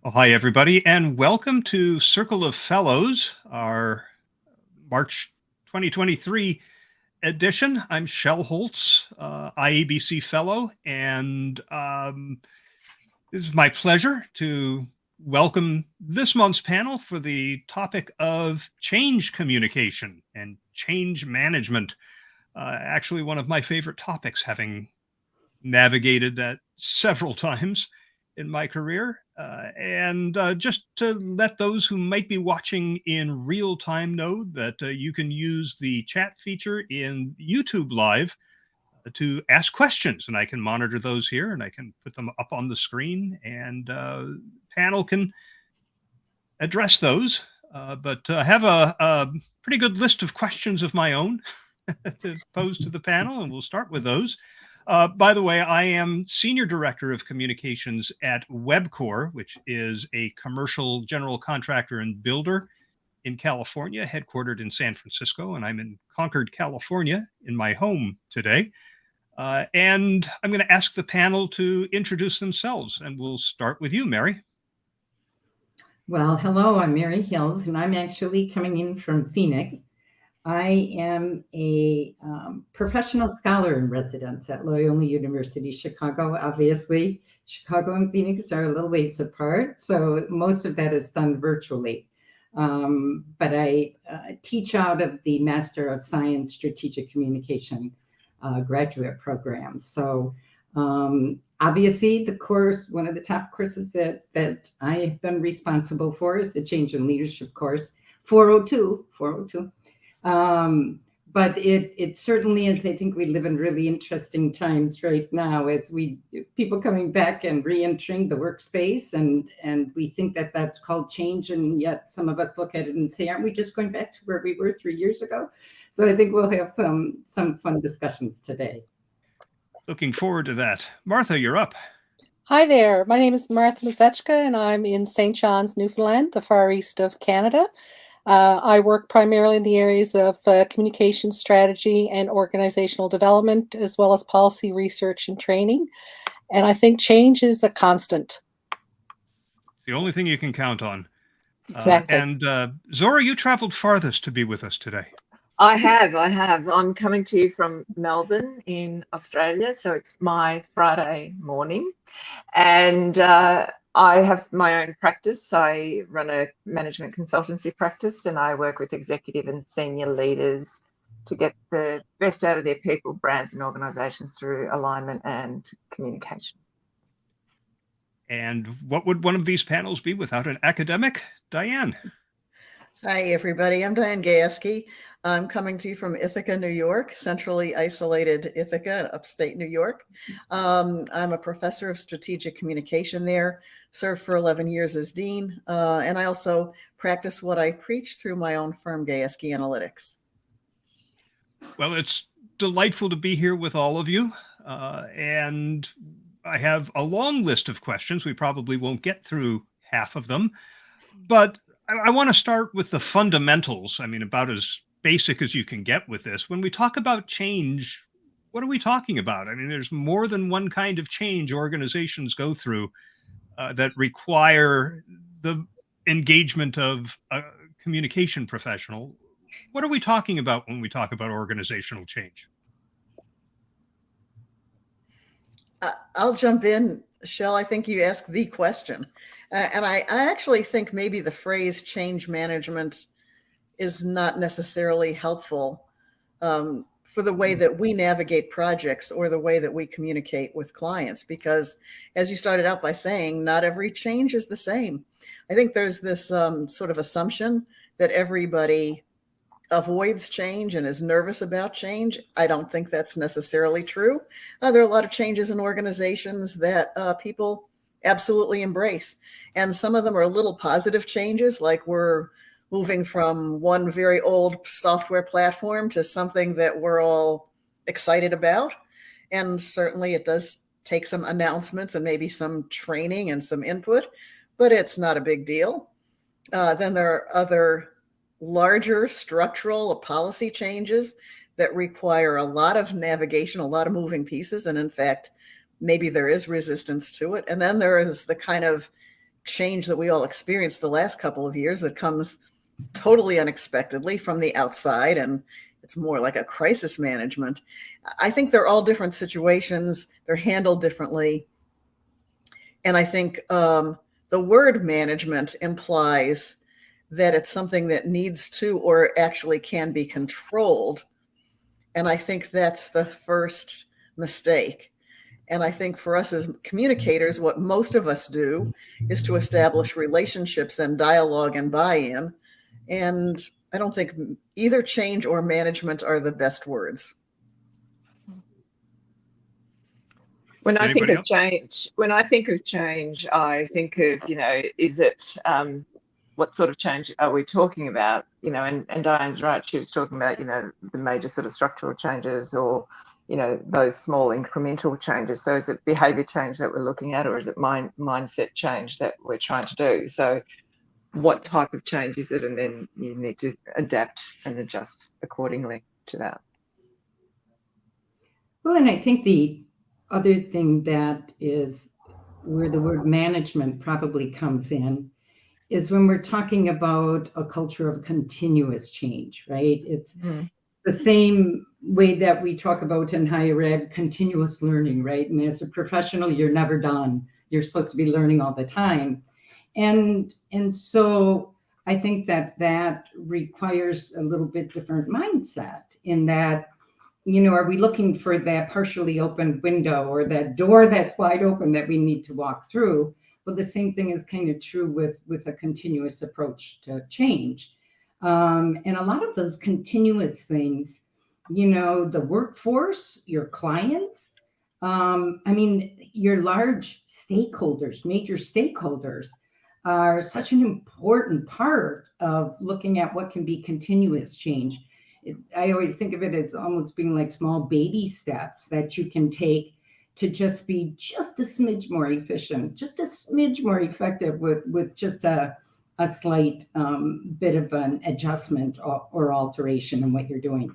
Well, hi, everybody, and welcome to Circle of Fellows, our March 2023 edition. I'm Shel Holtz, IABC Fellow, and it is my pleasure to welcome this month's panel for the topic of change communication and change management. Actually, one of my favorite topics, having navigated that several times in my career. And just to let those who might be watching in real time know that you can use the chat feature in YouTube Live to ask questions, and I can monitor those here and I can put them up on the screen, and panel can address those. But I have a pretty good list of questions of my own to pose to the panel, and we'll start with those. By the way, I am Senior Director of Communications at Webcor, which is a commercial general contractor and builder in California, headquartered in San Francisco, and I'm in Concord, California, in my home today. And I'm going to ask the panel to introduce themselves, and we'll start with you, Mary. Well, hello, I'm Mary Hills, and I'm actually coming in from Phoenix. I am a professional scholar in residence at Loyola University Chicago. Obviously, Chicago and Phoenix are a little ways apart, so most of that is done virtually. But I teach out of the Master of Science Strategic Communication graduate program. So obviously, the course, one of the top courses that I have been responsible for is the Change in Leadership course, 402. But it certainly is. I think we live in really interesting times right now as people coming back and re-entering the workspace, and we think that that's called change, and yet some of us look at it and say, aren't we just going back to where we were 3 years ago? So I think we'll have some fun discussions today. Looking forward to that. Martha, you're up. Hi there. My name is Martha Mazechka, and I'm in St. John's, Newfoundland, the far east of Canada. I work primarily in the areas of communication strategy and organizational development, as well as policy research and training. And I think change is a constant. It's the only thing you can count on. Exactly. And Zora, you traveled farthest to be with us today. I have. I'm coming to you from Melbourne in Australia, so it's my Friday morning. And I have my own practice. I run a management consultancy practice, and I work with executive and senior leaders to get the best out of their people, brands, and organizations through alignment and communication. And what would one of these panels be without an academic? Diane. Hi, everybody. I'm Diane Gayeski. I'm coming to you from Ithaca, New York, centrally isolated Ithaca, upstate New York. I'm a professor of strategic communication there, served for 11 years as dean, and I also practice what I preach through my own firm, Gayeski Analytics. Well, it's delightful to be here with all of you, and I have a long list of questions. We probably won't get through half of them, but I want to start with the fundamentals. I mean, about as basic as you can get with this. When we talk about change, what are we talking about? I mean, there's more than one kind of change organizations go through that require the engagement of a communication professional. What are we talking about when we talk about organizational change? I'll jump in, Shel. I think you asked the question. And I actually think maybe the phrase change management is not necessarily helpful for the way that we navigate projects or the way that we communicate with clients, because as you started out by saying, not every change is the same. I think there's this sort of assumption that everybody avoids change and is nervous about change. I don't think that's necessarily true. There are a lot of changes in organizations that people absolutely embrace. And some of them are little positive changes, like we're moving from one very old software platform to something that we're all excited about. And certainly it does take some announcements and maybe some training and some input, but it's not a big deal. Then there are other larger structural policy changes that require a lot of navigation, a lot of moving pieces. And in fact, maybe there is resistance to it. And then there is the kind of change that we all experienced the last couple of years that comes totally unexpectedly from the outside, and it's more like a crisis management. I think they're all different situations. They're handled differently. And I think the word management implies that it's something that needs to or actually can be controlled. And I think that's the first mistake. And I think for us as communicators, what most of us do is to establish relationships and dialogue and buy-in. And I don't think either change or management are the best words. When I think Anybody of else? change, I think of, is it, what sort of change are we talking about? And Diane's right. She was talking about, the major sort of structural changes, or, those small incremental changes. So is it behavior change that we're looking at, or is it mindset change that we're trying to do? So what type of change is it? And then you need to adapt and adjust accordingly to that. Well, and I think the other thing that is where the word management probably comes in is when we're talking about a culture of continuous change, right? It's the same way that we talk about in higher ed, continuous learning, right? And as a professional, you're never done. You're supposed to be learning all the time. And so I think that requires a little bit different mindset in that, are we looking for that partially opened window or that door that's wide open that we need to walk through? Well, the same thing is kind of true with a continuous approach to change. And a lot of those continuous things, the workforce, your clients, your large stakeholders, major stakeholders are such an important part of looking at what can be continuous change. I always think of it as almost being like small baby steps that you can take to just be just a smidge more efficient, just a smidge more effective with just a slight bit of an adjustment or alteration in what you're doing.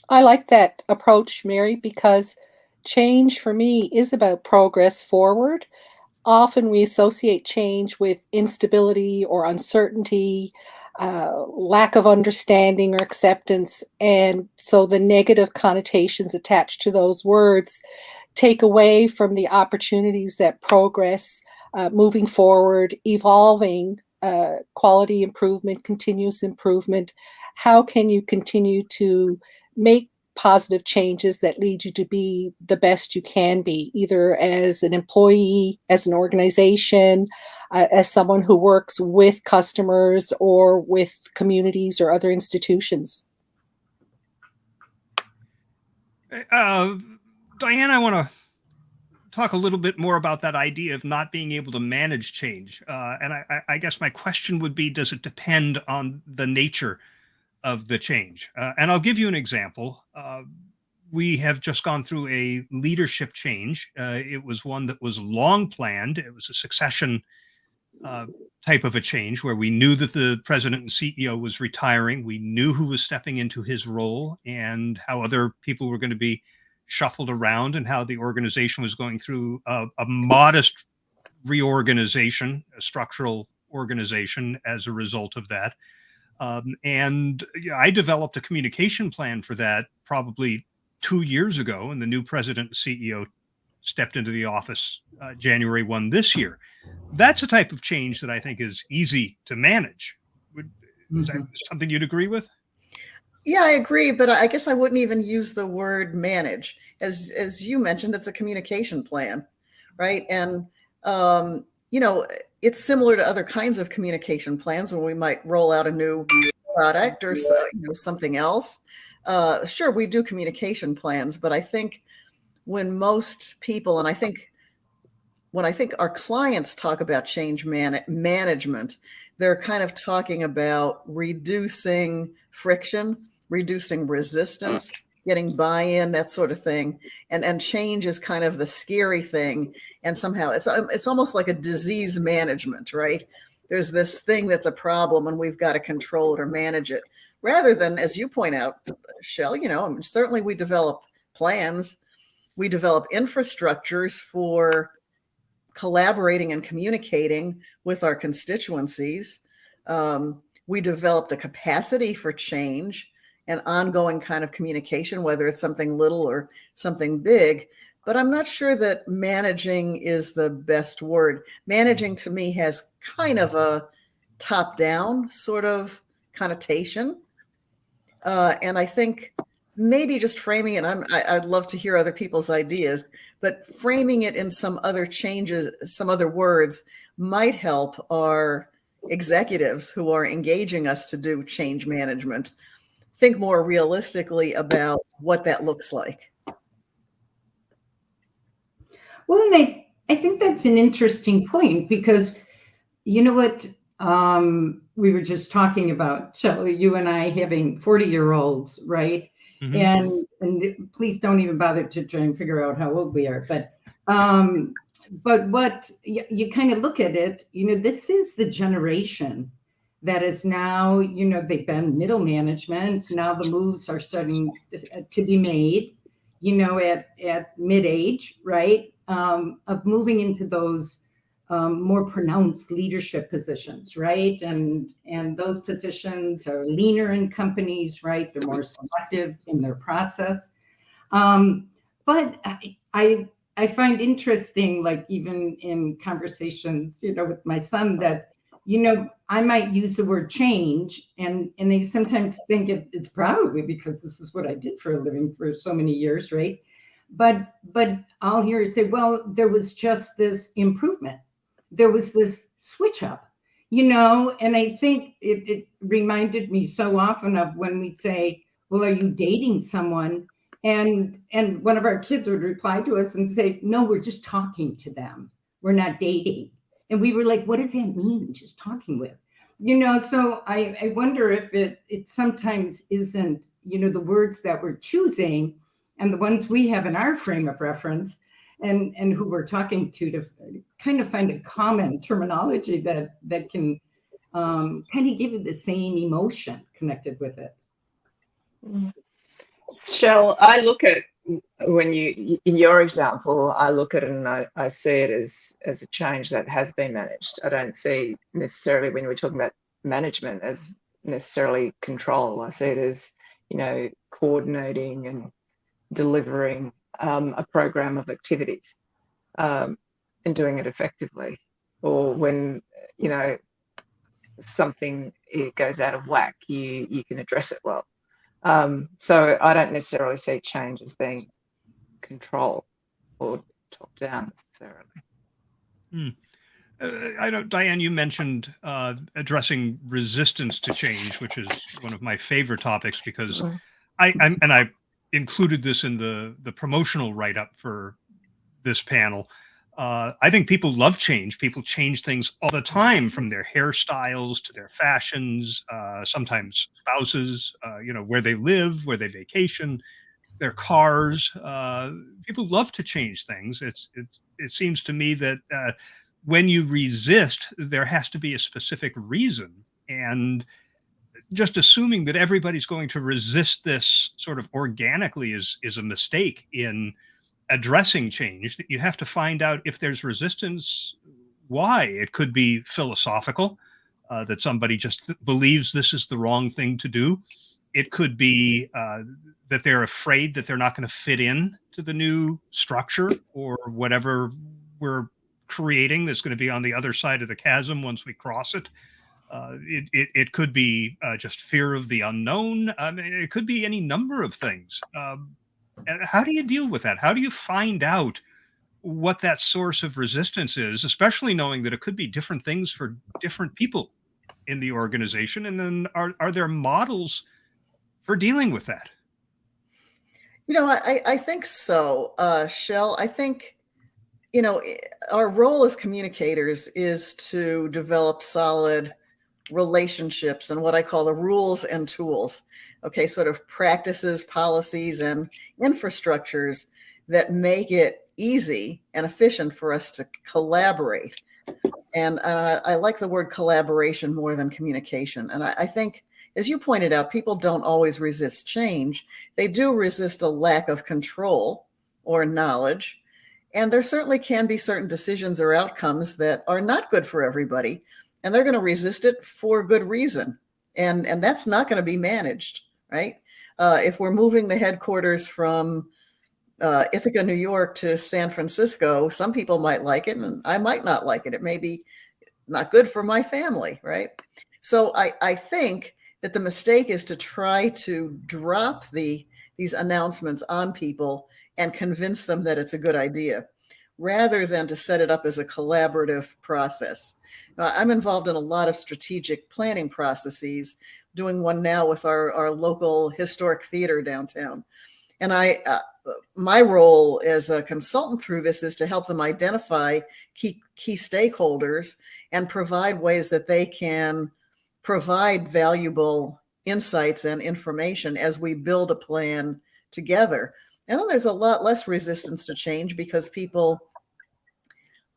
I like that approach, Mary, because change for me is about progress forward. Often we associate change with instability or uncertainty, lack of understanding or acceptance. And so the negative connotations attached to those words take away from the opportunities that progress, moving forward, evolving, quality improvement, continuous improvement. How can you continue to make positive changes that lead you to be the best you can be, either as an employee, as an organization, as someone who works with customers or with communities or other institutions? Diane, I want to talk a little bit more about that idea of not being able to manage change. And I guess my question would be, does it depend on the nature of the change? And I'll give you an example. We have just gone through a leadership change. It was one that was long planned. It was a succession type of a change where we knew that the president and CEO was retiring. We knew who was stepping into his role and how other people were going to be shuffled around and how the organization was going through a modest reorganization, a structural organization as a result of that. And I developed a communication plan for that probably 2 years ago, and the new president and CEO stepped into the office January 1 this year. That's a type of change that I think is easy to manage. Is that something you'd agree with? Yeah, I agree, but I guess I wouldn't even use the word manage. As you mentioned, it's a communication plan, right? And it's similar to other kinds of communication plans where we might roll out a new product or something else. Sure, we do communication plans, but I think when most people, and when I think our clients talk about change management, they're kind of talking about reducing friction, reducing resistance, getting buy-in, that sort of thing. And change is kind of the scary thing. And somehow it's almost like a disease management, right? There's this thing that's a problem and we've got to control it or manage it. Rather than, as you point out, Shell, certainly we develop plans, we develop infrastructures for collaborating and communicating with our constituencies. We develop the capacity for change and ongoing kind of communication, whether it's something little or something big. But I'm not sure that managing is the best word. Managing to me has kind of a top-down sort of connotation. And I think maybe just framing it, I'd love to hear other people's ideas, but framing it in some other changes, some other words might help our executives who are engaging us to do change management think more realistically about what that looks like. Well, and I think that's an interesting point, because you know what, we were just talking about, Shelley, you and I having 40-year-olds, right? Mhm. And please don't even bother to try and figure out how old we are. But what you kind of look at it, this is the generation that is now, they've been middle management. Now the moves are starting to be made, at mid-age, right? Of moving into those more pronounced leadership positions, right? And those positions are leaner in companies, right? They're more selective in their process. But I find interesting, like even in conversations, with my son, that I might use the word change, and they sometimes think it's probably because this is what I did for a living for so many years, right? But I'll hear you say, well, there was just this improvement. There was this switch up, and I think it reminded me so often of when we'd say, well, are you dating someone? And one of our kids would reply to us and say, no, we're just talking to them. We're not dating. And we were like, what does that mean? Just talking with, so I wonder if it sometimes isn't, the words that we're choosing and the ones we have in our frame of reference, and who we're talking to kind of find a common terminology that can kind of give you the same emotion connected with it. Shell, I look at, when you, in your example, I look at it and I see it as a change that has been managed. I don't see necessarily, when we're talking about management, as necessarily control. I see it as, coordinating and delivering a program of activities and doing it effectively. Or when, something it goes out of whack, you can address it well. So I don't necessarily see change as being control or top down necessarily. I know, Diane, you mentioned addressing resistance to change, which is one of my favorite topics, because I included this in the promotional write-up for this panel. I think people love change. People change things all the time, from their hairstyles to their fashions, sometimes spouses, where they live, where they vacation, their cars. People love to change things. It seems to me that when you resist, there has to be a specific reason. And just assuming that everybody's going to resist this sort of organically is a mistake in addressing change. That you have to find out if there's resistance, why. It could be philosophical, that somebody just believes this is the wrong thing to do. It could be that they're afraid that they're not going to fit in to the new structure or whatever we're creating that's going to be on the other side of the chasm once we cross it. It could be just fear of the unknown. I mean, it could be any number of things. And how do you deal with that? How do you find out what that source of resistance is, especially knowing that it could be different things for different people in the organization? And then are there models for dealing with that? I think so, Shell. I think, our role as communicators is to develop solid relationships and what I call the rules and tools. Okay, sort of practices, policies, and infrastructures that make it easy and efficient for us to collaborate. And I like the word collaboration more than communication. And I think, as you pointed out, people don't always resist change. They do resist a lack of control or knowledge. And there certainly can be certain decisions or outcomes that are not good for everybody, and they're going to resist it for good reason. And that's not going to be managed, right? If we're moving the headquarters from Ithaca, New York to San Francisco, some people might like it and I might not like it. It may be not good for my family, right? So I think that the mistake is to try to drop these announcements on people and convince them that it's a good idea, rather than to set it up as a collaborative process. I'm involved in a lot of strategic planning processes, doing one now with our local historic theater downtown. And my role as a consultant through this is to help them identify key stakeholders and provide ways that they can provide valuable insights and information as we build a plan together. And then there's a lot less resistance to change because people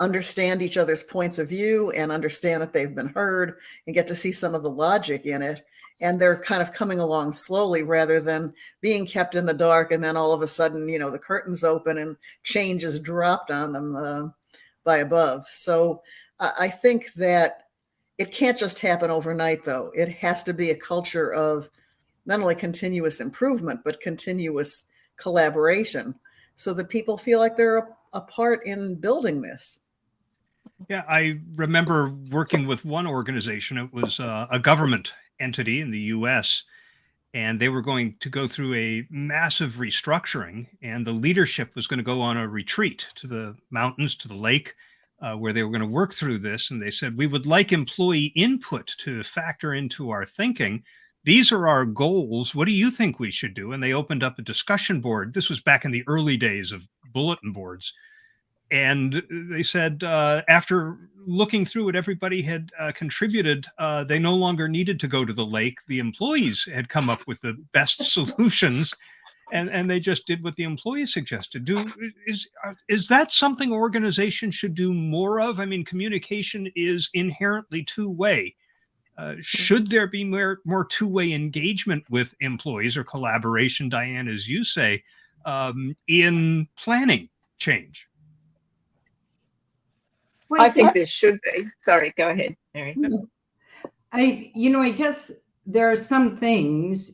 understand each other's points of view and understand that they've been heard and get to see some of the logic in it. And they're kind of coming along slowly rather than being kept in the dark. And then all of a sudden, the curtains open and change is dropped on them by above. So I think that it can't just happen overnight, though. It has to be a culture of not only continuous improvement, but continuous collaboration so that people feel like they're a part in building this. Yeah, I remember working with one organization. It was a government entity in the US, and they were going to go through a massive restructuring, and the leadership was going to go on a retreat to the mountains, to the lake, where they were going to work through this. And they said, we would like employee input to factor into our thinking. These are our goals. What do you think we should do? And they opened up a discussion board. This was back in the early days of bulletin boards. And they said, after looking through what everybody had contributed, they no longer needed to go to the lake. The employees had come up with the best solutions, and they just did what the employees suggested. Is that something organizations should do more of? I mean, communication is inherently two-way. Should there be more two-way engagement with employees or collaboration, Diane, as you say, in planning change? Well, I think there should be. Sorry, go ahead, Mary. I guess there are some things,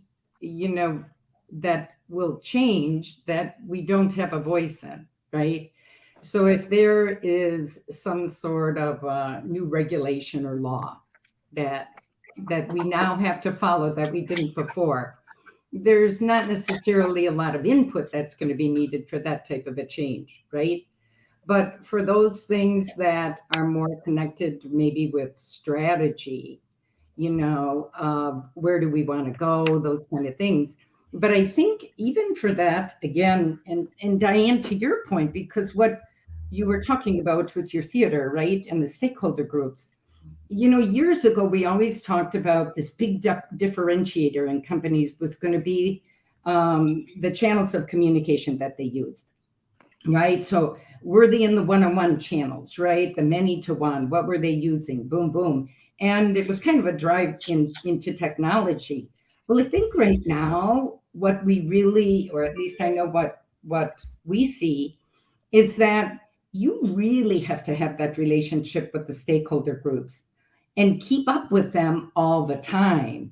that will change that we don't have a voice in, right? So if there is some sort of new regulation or law that we now have to follow that we didn't before, there's not necessarily a lot of input that's going to be needed for that type of a change, right? But for those things that are more connected maybe with strategy, where do we want to go, those kind of things. But I think even for that, again, and Diane, to your point, because what you were talking about with your theater, right, and the stakeholder groups, years ago, we always talked about this big differentiator in companies was going to be the channels of communication that they used, right? So were they in the one-on-one channels, right? The many-to-one, what were they using? Boom, boom. And it was kind of a drive into technology. Well, I think right now, what we really, or at least I know what we see, is that you really have to have that relationship with the stakeholder groups and keep up with them all the time.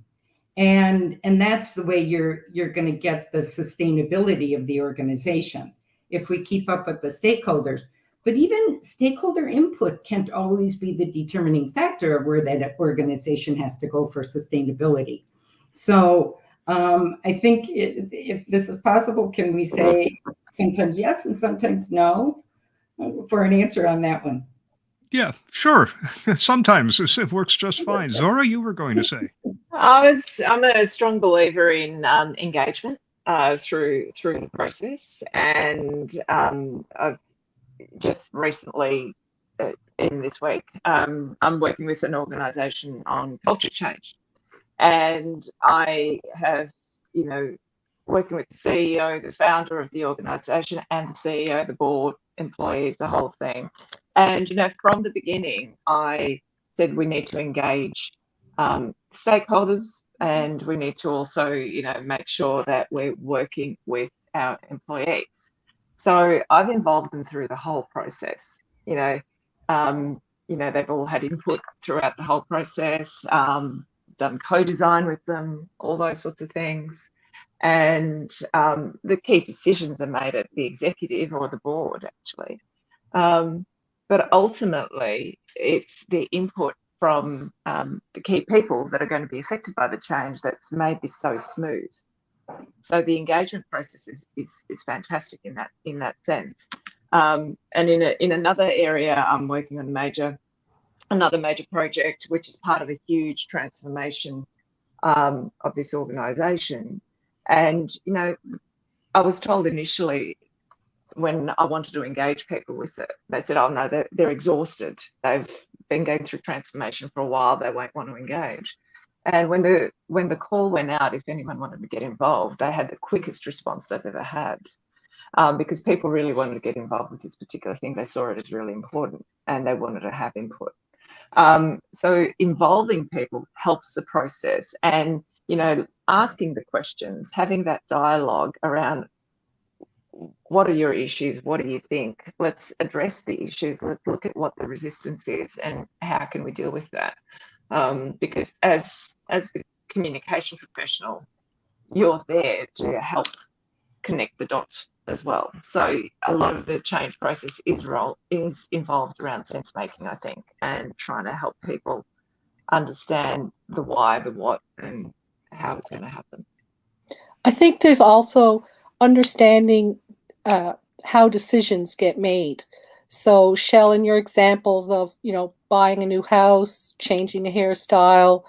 And that's the way you're going to get the sustainability of the organization, if we keep up with the stakeholders. But even stakeholder input can't always be the determining factor of where that organization has to go for sustainability. So I think if this is possible, can we say sometimes yes and sometimes no for an answer on that one? Yeah, sure. Sometimes it works just fine. Zora, you were going to say. I'm a strong believer in engagement through the process, and I've just recently, in this week, I'm working with an organisation on culture change, and I have, working with the CEO, the founder of the organisation, and the CEO, the board, employees, the whole thing. And, from the beginning, I said we need to engage stakeholders, and we need to also, make sure that we're working with our employees. So I've involved them through the whole process. They've all had input throughout the whole process, done co-design with them, all those sorts of things. And the key decisions are made at the executive or the board, actually. But ultimately, it's the input from the key people that are going to be affected by the change that's made this so smooth. So the engagement process is fantastic in that sense. And in another area, I'm working on another major project, which is part of a huge transformation of this organisation. And I was told initially, when I wanted to engage people with it, they said, "Oh no, they're exhausted. They've been going through transformation for a while. They won't want to engage." And when the call went out, if anyone wanted to get involved, they had the quickest response they've ever had, because people really wanted to get involved with this particular thing. They saw it as really important, and they wanted to have input. So involving people helps the process, and asking the questions, having that dialogue around, what are your issues? What do you think? Let's address the issues. Let's look at what the resistance is and how can we deal with that. Because as the communication professional, you're there to help connect the dots as well. So a lot of the change process is involved around sense making, I think, and trying to help people understand the why, the what, and how it's going to happen. I think there's also understanding how decisions get made. So, Shell, in your examples of, buying a new house, changing a hairstyle,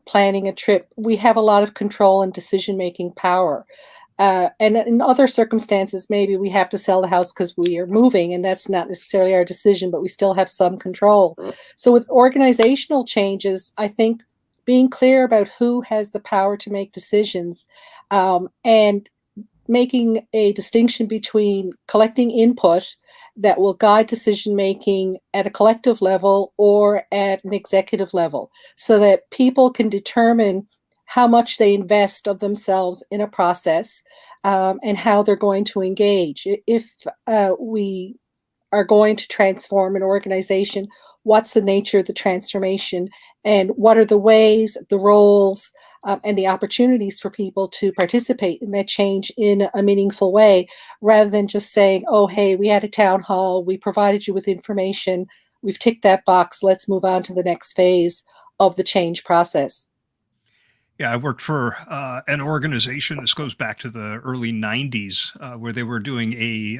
planning a trip, we have a lot of control and decision-making power. And in other circumstances, maybe we have to sell the house because we are moving, and that's not necessarily our decision, but we still have some control. So with organizational changes, I think being clear about who has the power to make decisions, and making a distinction between collecting input that will guide decision making at a collective level or at an executive level, so that people can determine how much they invest of themselves in a process, and how they're going to engage. If we are going to transform an organization, what's the nature of the transformation, and what are the ways, the roles, and the opportunities for people to participate in that change in a meaningful way, rather than just saying, "Oh, hey, we had a town hall, we provided you with information, we've ticked that box, let's move on to the next phase of the change process." Yeah, I worked for an organization. This goes back to the early 90s, where they were doing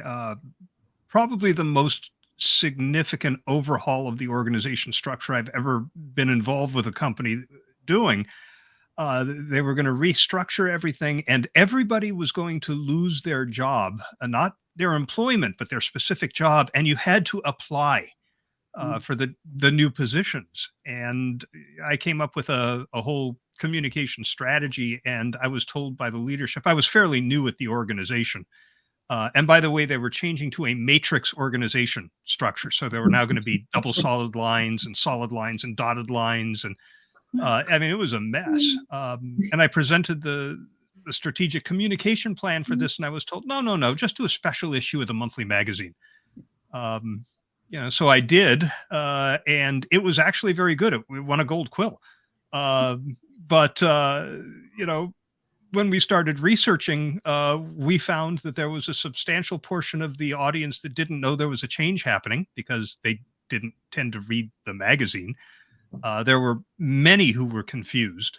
probably the most significant overhaul of the organization structure I've ever been involved with a company doing. They were going to restructure everything, and everybody was going to lose their job, not their employment, but their specific job. And you had to apply for the new positions. And I came up with a whole communication strategy, and I was told by the leadership, I was fairly new at the organization. And by the way, they were changing to a matrix organization structure. So there were now going to be double solid lines and dotted lines. And I mean, it was a mess. And I presented the strategic communication plan for this, and I was told, no, just do a special issue of the monthly magazine. So I did, and it was actually very good. It won a gold quill. But when we started researching, we found that there was a substantial portion of the audience that didn't know there was a change happening because they didn't tend to read the magazine. There were many who were confused.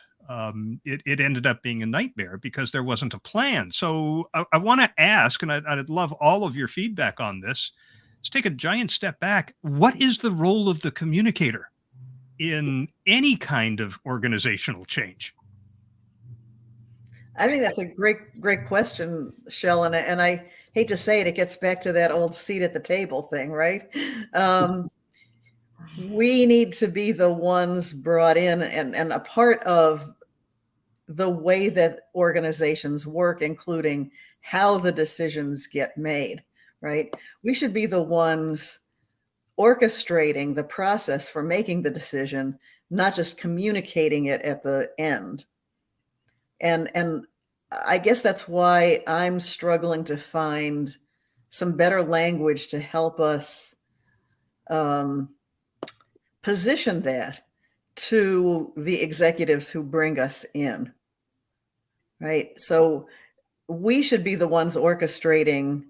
It ended up being a nightmare because there wasn't a plan. So I want to ask, and I'd love all of your feedback on this. Let's take a giant step back. What is the role of the communicator in any kind of organizational change? I think that's a great question, Shell. And I hate to say it, it gets back to that old seat at the table thing, right? We need to be the ones brought in and a part of the way that organizations work, including how the decisions get made, right? We should be the ones orchestrating the process for making the decision, not just communicating it at the end. And I guess that's why I'm struggling to find some better language to help us position that to the executives who bring us in, right? So we should be the ones orchestrating,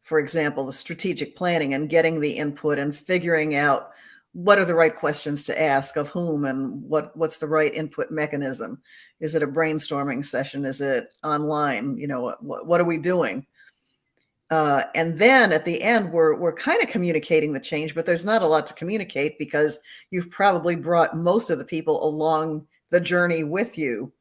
for example, the strategic planning and getting the input and figuring out what are the right questions to ask of whom and what's the right input mechanism. Is it a brainstorming session? Is it online? You know, what are we doing? And then at the end, we're kind of communicating the change, but there's not a lot to communicate because you've probably brought most of the people along the journey with you.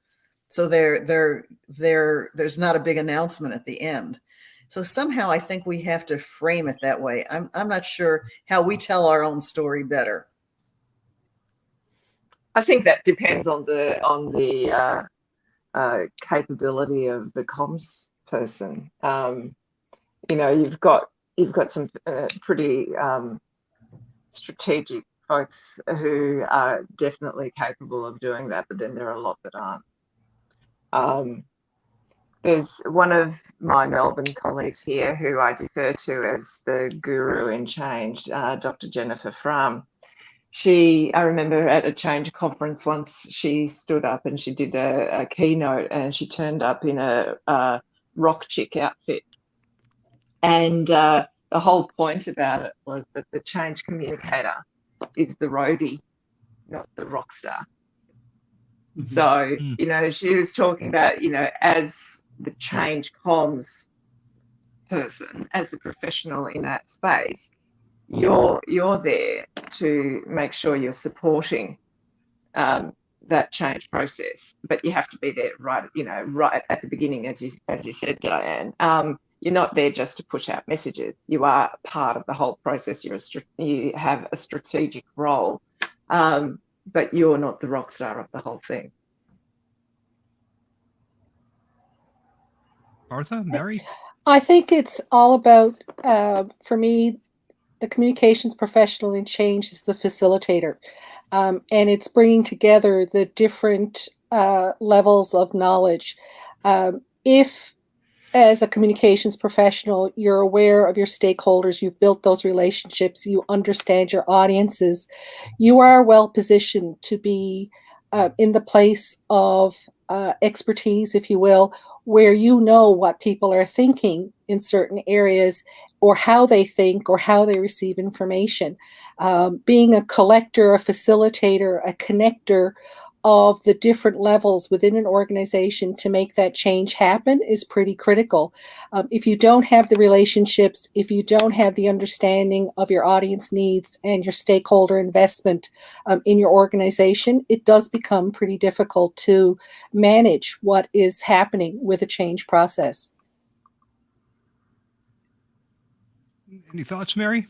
So there's not a big announcement at the end. So somehow I think we have to frame it that way. I'm not sure how we tell our own story better. I think that depends on the capability of the comms person. You know, you've got some pretty strategic folks who are definitely capable of doing that, but then there are a lot that aren't. There's one of my Melbourne colleagues here who I defer to as the guru in change, Dr. Jennifer Frum. I remember at a change conference once, she stood up and she did a keynote, and she turned up in a rock chick outfit. And the whole point about it was that the change communicator is the roadie, not the rock star. Mm-hmm. So, you know, she was talking about, you know, as the change comms person, as a professional in that space, you're there to make sure you're supporting that change process, but you have to be there right at the beginning, as you said, Diane. You're not there just to push out messages. You are part of the whole process. You have a strategic role, but you're not the rock star of the whole thing. Martha, Mary? I think it's all about, for me, the communications professional in change is the facilitator. And it's bringing together the different levels of knowledge. If, as a communications professional, you're aware of your stakeholders, you've built those relationships, you understand your audiences, you are well positioned to be in the place of expertise, if you will, where you know what people are thinking in certain areas, or how they think, or how they receive information. Being a collector, a facilitator, a connector of the different levels within an organization to make that change happen is pretty critical. If you don't have the relationships, if you don't have the understanding of your audience needs and your stakeholder investment in your organization, it does become pretty difficult to manage what is happening with a change process. Any thoughts, Mary?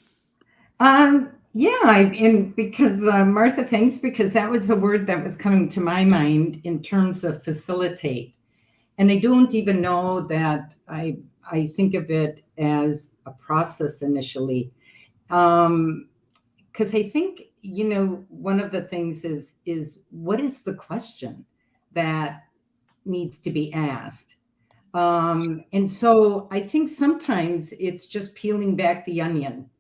Yeah, and because Martha, thanks, because that was a word that was coming to my mind in terms of facilitate. And I don't even know that I think of it as a process initially. Because I think, you know, one of the things is what is the question that needs to be asked? And so I think sometimes it's just peeling back the onion.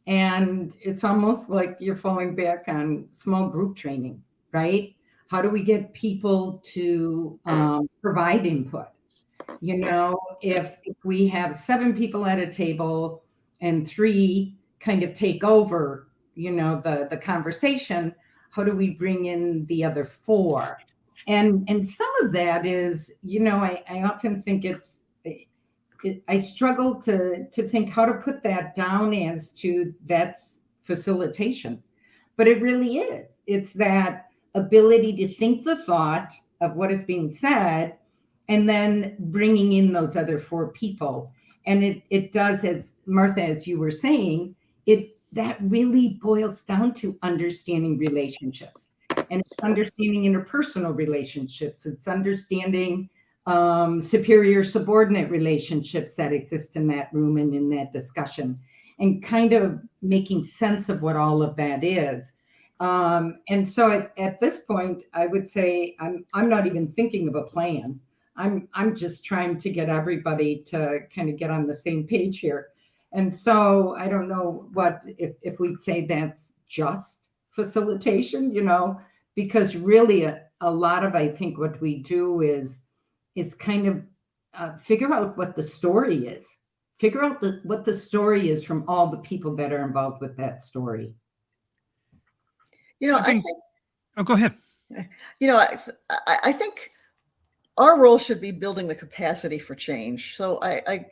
And it's almost like you're falling back on small group training, right? How do we get people to provide input? You know, if we have 7 people at a table and 3 kind of take over, you know, the conversation, how do we bring in the other 4? And some of that is, you know, I often think I struggle to think how to put that down as to that's facilitation, but it really is. It's that ability to think the thought of what is being said and then bringing in those other 4 people. And it does, as Martha, as you were saying, that really boils down to understanding relationships, and it's understanding interpersonal relationships. It's understanding superior subordinate relationships that exist in that room and in that discussion, and kind of making sense of what all of that is. And so at this point, I would say I'm not even thinking of a plan. I'm just trying to get everybody to kind of get on the same page here. And so I don't know what if we'd say that's just facilitation, because really a lot of, I think, what we do is kind of figure out what the story is. Figure out what the story is from all the people that are involved with that story. I think Oh, go ahead. I think our role should be building the capacity for change. So I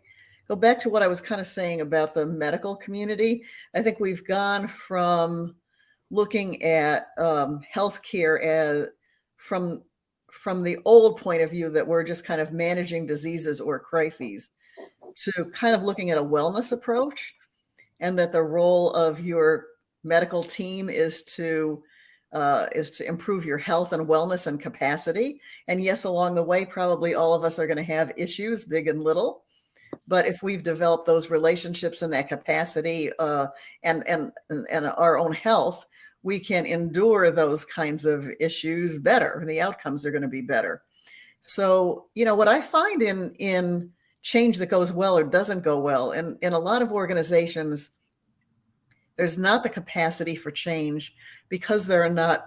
go back to what I was kind of saying about the medical community. I think we've gone from looking at healthcare as from the old point of view that we're just kind of managing diseases or crises to kind of looking at a wellness approach, and that the role of your medical team is to improve your health and wellness and capacity. And yes, along the way, probably all of us are going to have issues, big and little. But if we've developed those relationships and that capacity and our own health, we can endure those kinds of issues better, and the outcomes are going to be better. So, what I find in change that goes well or doesn't go well, and in a lot of organizations, there's not the capacity for change because there are not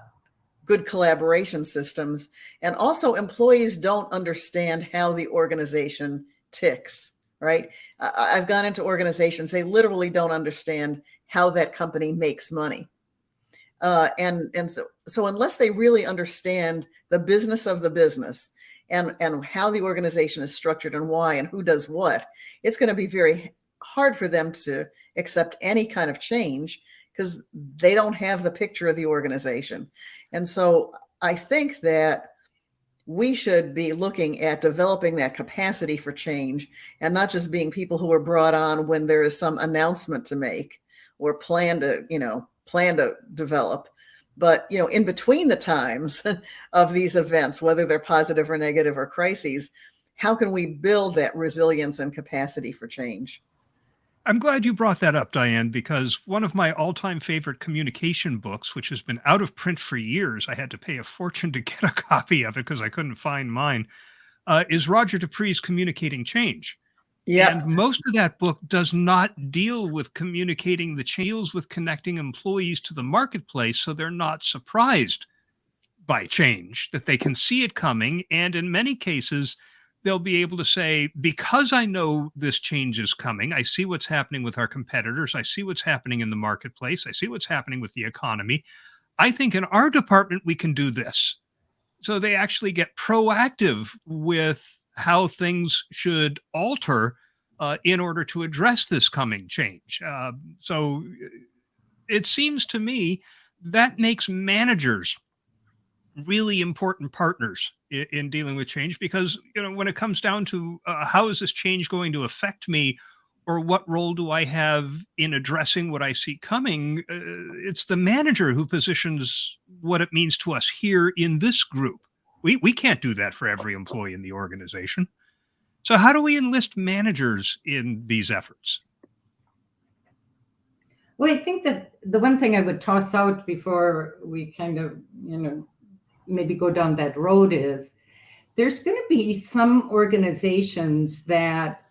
good collaboration systems. And also, employees don't understand how the organization ticks, right? I've gone into organizations, they literally don't understand how that company makes money. So unless they really understand the business of the business and how the organization is structured and why and who does what, it's going to be very hard for them to accept any kind of change because they don't have the picture of the organization. And so I think that we should be looking at developing that capacity for change and not just being people who are brought on when there is some announcement to make or plan to develop. But, in between the times of these events, whether they're positive or negative or crises, how can we build that resilience and capacity for change? I'm glad you brought that up, Diane, because one of my all-time favorite communication books, which has been out of print for years, I had to pay a fortune to get a copy of it because I couldn't find mine, is Roger Dupree's Communicating Change. Yeah. And most of that book does not deal with communicating the deals with connecting employees to the marketplace so they're not surprised by change, that they can see it coming. And in many cases, they'll be able to say, because I know this change is coming, I see what's happening with our competitors, I see what's happening in the marketplace, I see what's happening with the economy. I think in our department, we can do this. So they actually get proactive with how things should alter in order to address this coming change. So it seems to me that makes managers really important partners in dealing with change, because when it comes down to how is this change going to affect me, or what role do I have in addressing what I see coming, it's the manager who positions what it means to us here in this group. We can't do that for every employee in the organization. So how do we enlist managers in these efforts? Well, I think that the one thing I would toss out before we kind of, maybe go down that road is there's going to be some organizations that,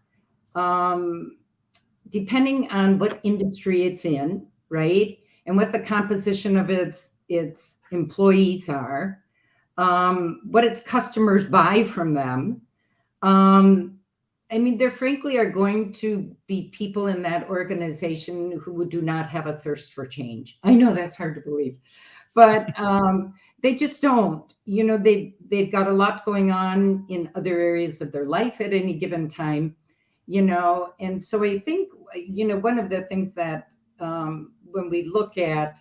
depending on what industry it's in, right, and what the composition of its employees are, what its customers buy from them. There frankly are going to be people in that organization who do not have a thirst for change. I know that's hard to believe, but they just don't. They've got a lot going on in other areas of their life at any given time, and so I think, one of the things that when we look at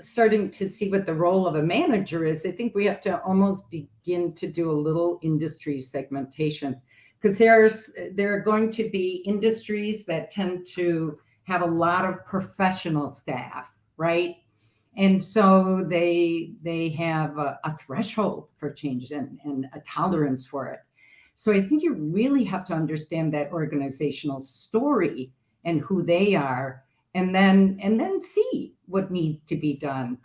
starting to see what the role of a manager is, I think we have to almost begin to do a little industry segmentation, because there are going to be industries that tend to have a lot of professional staff, right? And so they have a threshold for change and a tolerance for it. So I think you really have to understand that organizational story and who they are, and then see what needs to be done,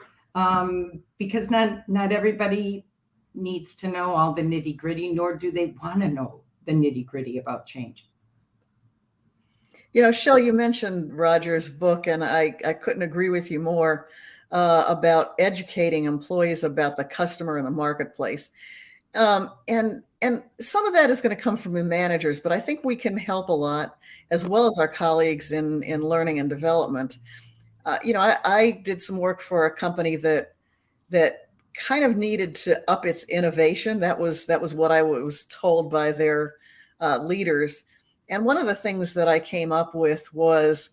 because not everybody needs to know all the nitty gritty, nor do they want to know the nitty gritty about change. You know, Shell, you mentioned Roger's book, and I couldn't agree with you more about educating employees about the customer and the marketplace. And some of that is going to come from the managers, but I think we can help a lot, as well as our colleagues in learning and development. I did some work for a company that kind of needed to up its innovation. That was what I was told by their leaders. And one of the things that I came up with was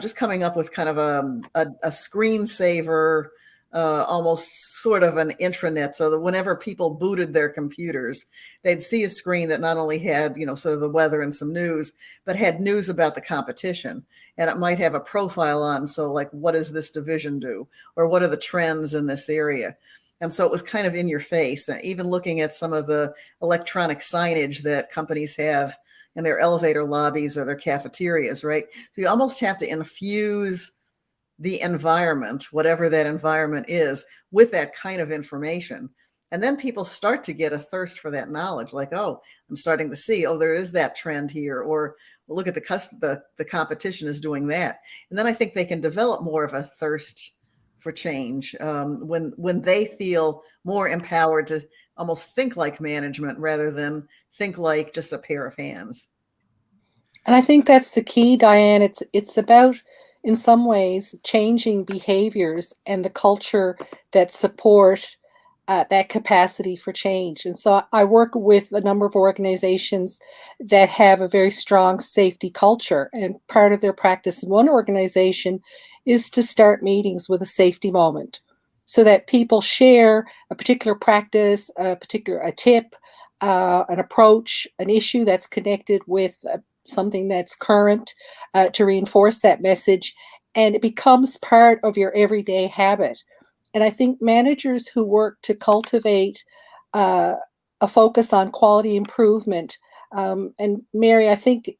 just coming up with kind of a screensaver, almost sort of an intranet, so that whenever people booted their computers, they'd see a screen that not only had, sort of the weather and some news, but had news about the competition. And it might have a profile on, so like, what does this division do? Or what are the trends in this area? And so it was kind of in your face. And even looking at some of the electronic signage that companies have in their elevator lobbies or their cafeterias, right? So you almost have to infuse the environment, whatever that environment is, with that kind of information. And then people start to get a thirst for that knowledge, like, oh, I'm starting to see, oh, there is that trend here, or well, look at the competition is doing that. And then I think they can develop more of a thirst for change when they feel more empowered to almost think like management rather than think like just a pair of hands. And I think that's the key, Diane. It's about, in some ways, changing behaviors and the culture that support that capacity for change. And so I work with a number of organizations that have a very strong safety culture. And part of their practice in one organization is to start meetings with a safety moment so that people share a particular practice, a tip, an approach, an issue that's connected with something that's current to reinforce that message. And it becomes part of your everyday habit. And I think managers who work to cultivate uh, a focus on quality improvement, and Mary, I think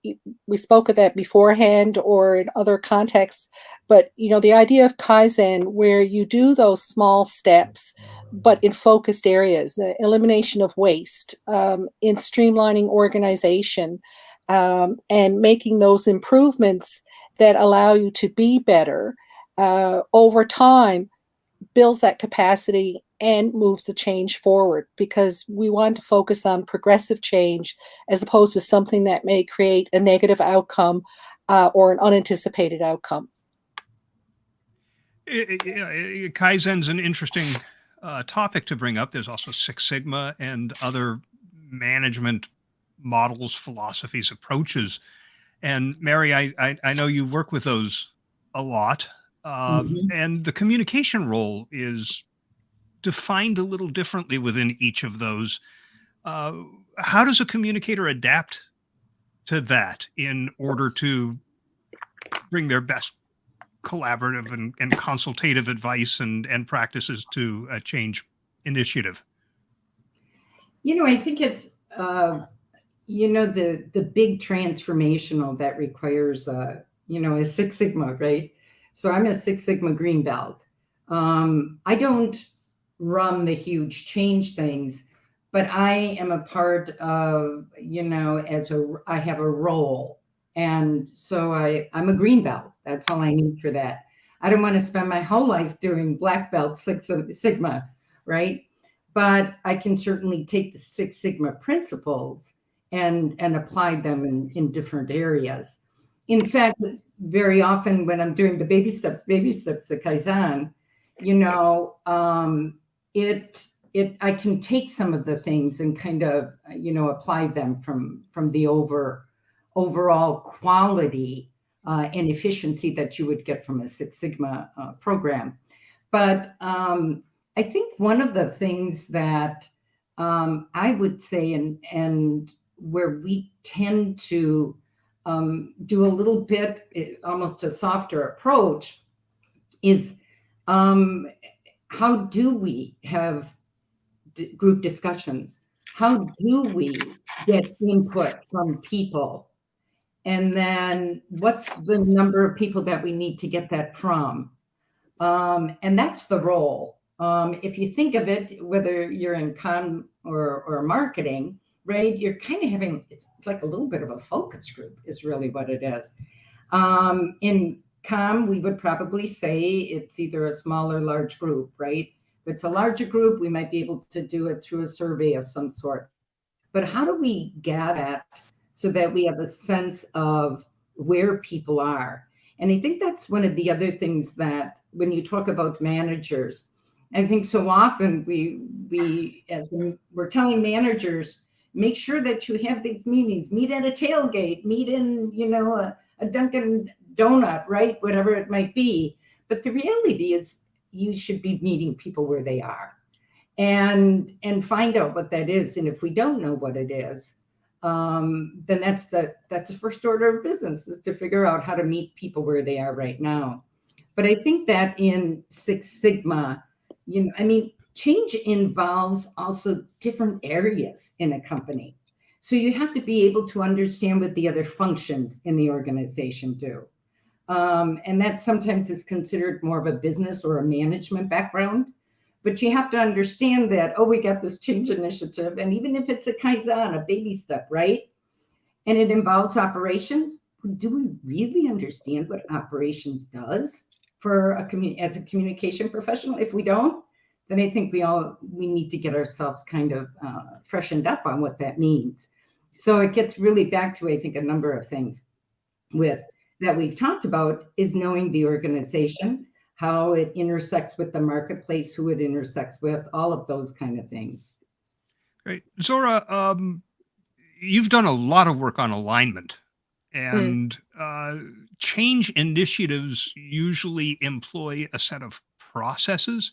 we spoke of that beforehand or in other contexts, but the idea of Kaizen, where you do those small steps, but in focused areas, elimination of waste, in streamlining organization, and making those improvements that allow you to be better over time, builds that capacity and moves the change forward, because we want to focus on progressive change as opposed to something that may create a negative outcome or an unanticipated outcome. Kaizen's an interesting topic to bring up. There's also Six Sigma and other management models, philosophies, approaches. And Mary, I know you work with those a lot. And the communication role is defined a little differently within each of those. How does a communicator adapt to that in order to bring their best collaborative and consultative advice and practices to a change initiative? I think it's the big transformational that requires a Six Sigma, right? So I'm a Six Sigma green belt. I don't run the huge change things, but I am a part of, I have a role. And so I'm a green belt. That's all I need for that. I don't want to spend my whole life doing black belt Six Sigma, right? But I can certainly take the Six Sigma principles and apply them in different areas. In fact, very often when I'm doing the baby steps, the Kaizen, I can take some of the things and kind of apply them from the overall quality and efficiency that you would get from a Six Sigma program. But I think one of the things that I would say, and where we tend to do a little bit, almost a softer approach, is how do we have group discussions? How do we get input from people? And then what's the number of people that we need to get that from? And that's the role. If you think of it, whether you're in or marketing, right, you're kind of having, it's like a little bit of a focus group is really what it is. In COM, we would probably say it's either a small or large group, right? If it's a larger group, we might be able to do it through a survey of some sort. But how do we gather that so that we have a sense of where people are? And I think that's one of the other things that when you talk about managers, I think so often we're telling managers, make sure that you have these meetings, meet at a tailgate, meet in, a Dunkin' Donut, right? Whatever it might be. But the reality is you should be meeting people where they are and find out what that is. And if we don't know what it is, then that's the first order of business, is to figure out how to meet people where they are right now. But I think that in Six Sigma, change involves also different areas in a company. So you have to be able to understand what the other functions in the organization do. And that sometimes is considered more of a business or a management background. But you have to understand that, we got this change initiative. And even if it's a Kaizen, a baby step, right? And it involves operations, do we really understand what operations does as a communication professional? If we don't, then I think we need to get ourselves kind of freshened up on what that means. So it gets really back to, I think, a number of things that we've talked about is knowing the organization, how it intersects with the marketplace, who it intersects with, all of those kind of things. Great. Zora, you've done a lot of work on alignment, and change initiatives usually employ a set of processes.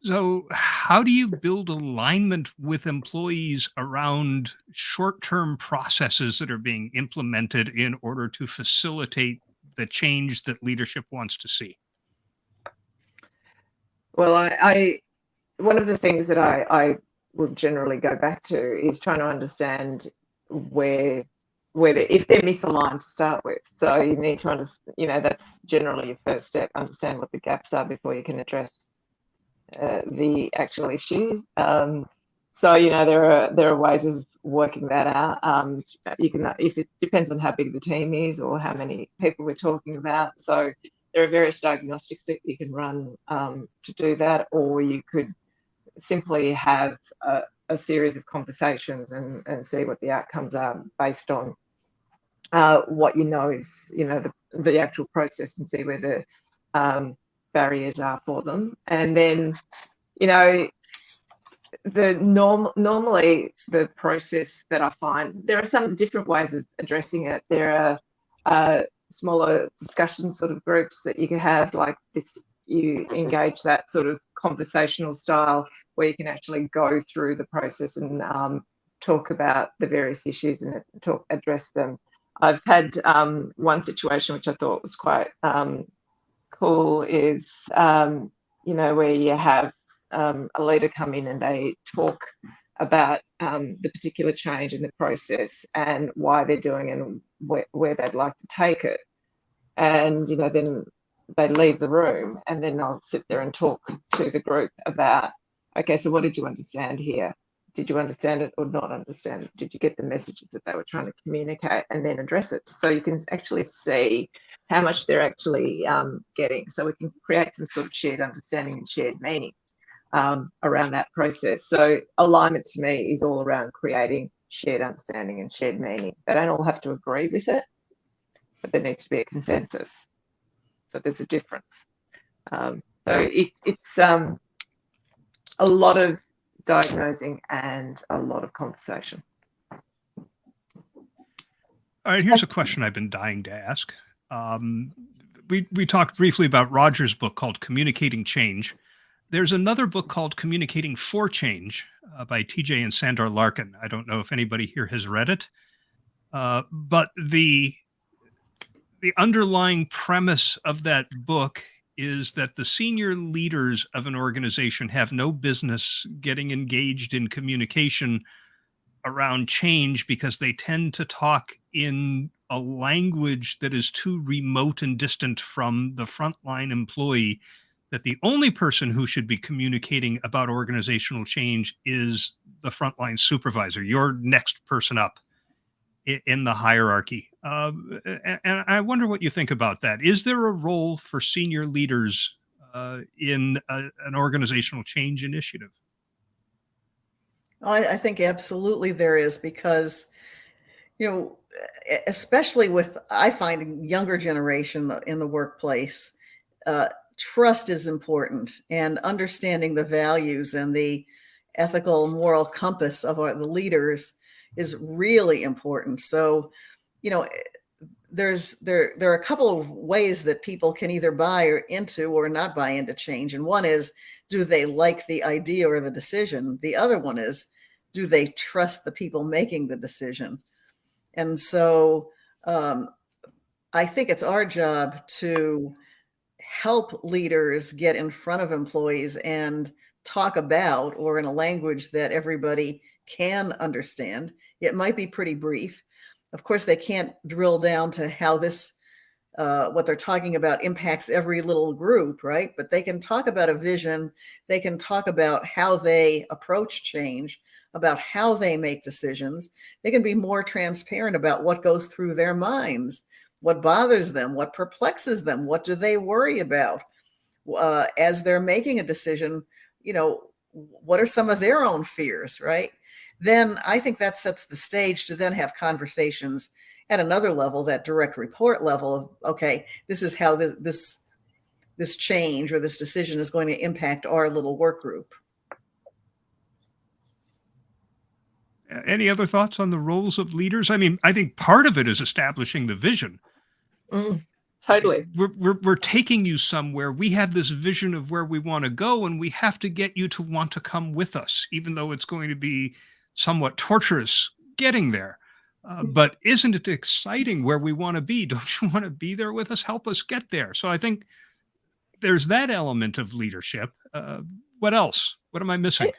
So how do you build alignment with employees around short-term processes that are being implemented in order to facilitate the change that leadership wants to see? Well, one of the things that I will generally go back to is trying to understand where if they're misaligned to start with. So you need to understand, that's generally your first step, understand what the gaps are before you can address the actual issues. So there are ways of working that out. You can, if it depends on how big the team is or how many people we're talking about. So there are various diagnostics that you can run to do that, or you could simply have a series of conversations and see what the outcomes are based on what is the actual process, and see where the barriers are for them. And then normally the process that I find, there are some different ways of addressing it. There are smaller discussion sort of groups that you can have, like this. You engage that sort of conversational style where you can actually go through the process and talk about the various issues and address them. I've had one situation which I thought was quite cool, is where you have a leader come in and they talk about the particular change in the process and why they're doing it and where they'd like to take it. And then they leave the room, and then I'll sit there and talk to the group about, okay, so what did you understand here? Did you understand it or not understand it? Did you get the messages that they were trying to communicate, and then address it? So you can actually see how much they're actually getting. So we can create some sort of shared understanding and shared meaning around that process. So alignment to me is all around creating shared understanding and shared meaning. They don't all have to agree with it, but there needs to be a consensus. So there's a difference. So it's a lot of diagnosing and a lot of conversation. All right, here's a question I've been dying to ask. We talked briefly about Roger's book called Communicating Change. There's another book called Communicating for Change by TJ and Sandor Larkin. I don't know if anybody here has read it, but the underlying premise of that book is that the senior leaders of an organization have no business getting engaged in communication around change, because they tend to talk in a language that is too remote and distant from the frontline employee, that the only person who should be communicating about organizational change is the frontline supervisor, your next person up in the hierarchy. And I wonder what you think about that. Is there a role for senior leaders in an organizational change initiative? I think absolutely there is, because, especially with, I find, younger generation in the workplace, uh, trust is important, and understanding the values and the ethical, moral compass of the leaders is really important. So, you know, there are a couple of ways that people can either buy into or not buy into change. And one is, do they like the idea or the decision? The other one is, do they trust the people making the decision? And so I think it's our job to help leaders get in front of employees and talk about, or in a language that everybody can understand. It might be pretty brief. Of course, they can't drill down to how this, what they're talking about impacts every little group, right? But they can talk about a vision. They can talk about how they approach change, about how they make decisions. They can be more transparent about what goes through their minds, what bothers them, what perplexes them, what do they worry about as they're making a decision. What are some of their own fears, right? Then I think that sets the stage to then have conversations at another level, that direct report level of, okay, this is how this change or this decision is going to impact our little work group. Any other thoughts on the roles of leaders? I mean, I think part of it is establishing the vision. Totally. We're taking you somewhere. We have this vision of where we want to go, and we have to get you to want to come with us, even though it's going to be somewhat torturous getting there. But isn't it exciting where we want to be? Don't you want to be there with us? Help us get there. So I think there's that element of leadership. What else? What am I missing?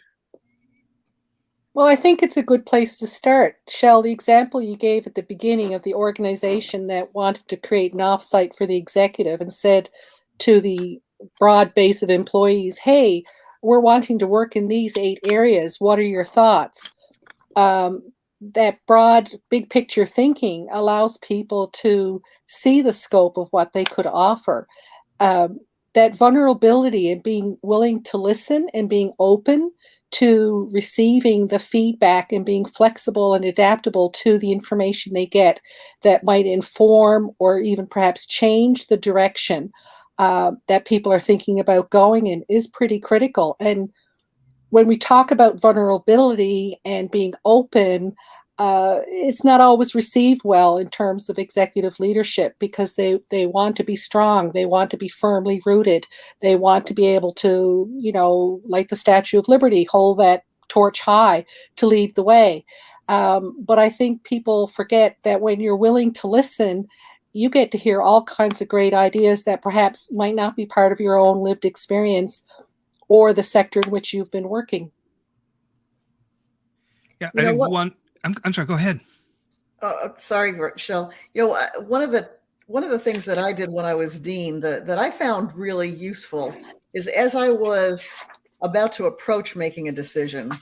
Well, I think it's a good place to start. Shell, the example you gave at the beginning of the organization that wanted to create an offsite for the executive and said to the broad base of employees, hey, we're wanting to work in these 8 areas. What are your thoughts? That broad, big picture thinking allows people to see the scope of what they could offer. That vulnerability and being willing to listen and being open to receiving the feedback and being flexible and adaptable to the information they get that might inform or even perhaps change the direction that people are thinking about going in is pretty critical. And when we talk about vulnerability and being open, it's not always received well in terms of executive leadership, because they want to be strong, they want to be firmly rooted, they want to be able to, like the Statue of Liberty, hold that torch high to lead the way. But I think people forget that when you're willing to listen, you get to hear all kinds of great ideas that perhaps might not be part of your own lived experience or the sector in which you've been working. Yeah, I think one. I'm sorry. Go ahead. Sorry, Shell. One of the things that I did when I was dean that I found really useful is, as I was about to approach making a decision,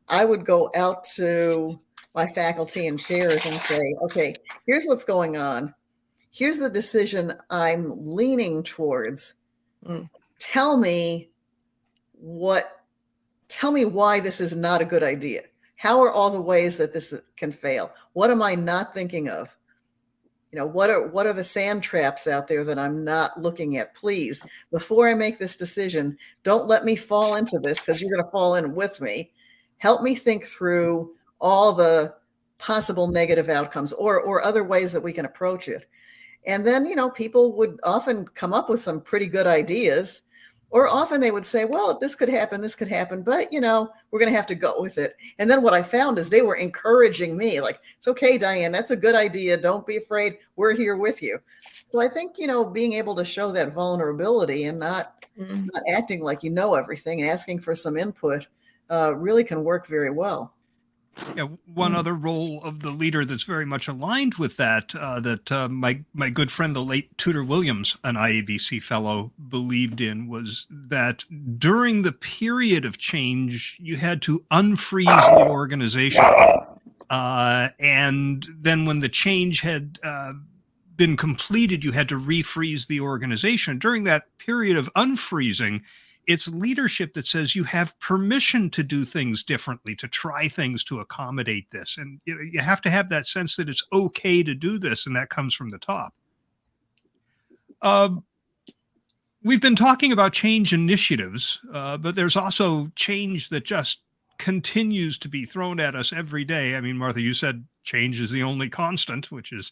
I would go out to my faculty and chairs and say, okay, here's what's going on. Here's the decision I'm leaning towards. Tell me why this is not a good idea. How are all the ways that this can fail? What am I not thinking of? What are the sand traps out there that I'm not looking at? Please, before I make this decision, don't let me fall into this, because you're going to fall in with me. Help me think through all the possible negative outcomes or other ways that we can approach it. And then, people would often come up with some pretty good ideas. Or often they would say, well, this could happen, but, we're going to have to go with it. And then what I found is they were encouraging me, like, it's okay, Diane, that's a good idea. Don't be afraid. We're here with you. So I think, being able to show that vulnerability and not acting like you know everything, asking for some input really can work very well. Yeah, one other role of the leader that's very much aligned with that, my good friend, the late Tudor Williams, an IABC fellow, believed in, was that during the period of change, you had to unfreeze the organization. And then when the change had been completed, you had to refreeze the organization. During that period of unfreezing, it's leadership that says you have permission to do things differently, to try things to accommodate this. And you have to have that sense that it's okay to do this, and that comes from the top. We've been talking about change initiatives, but there's also change that just continues to be thrown at us every day. I mean, Martha, you said change is the only constant, which is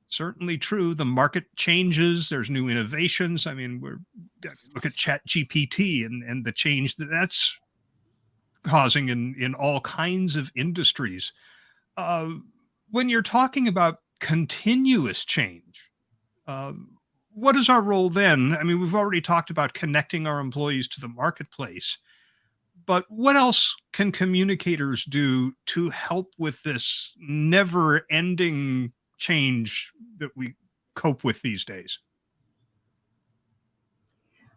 certainly true. The market changes. There's new innovations. I mean, look at Chat GPT and the change that's causing in all kinds of industries. When you're talking about continuous change, what is our role then? I mean, we've already talked about connecting our employees to the marketplace, but what else can communicators do to help with this never-ending change that we cope with these days?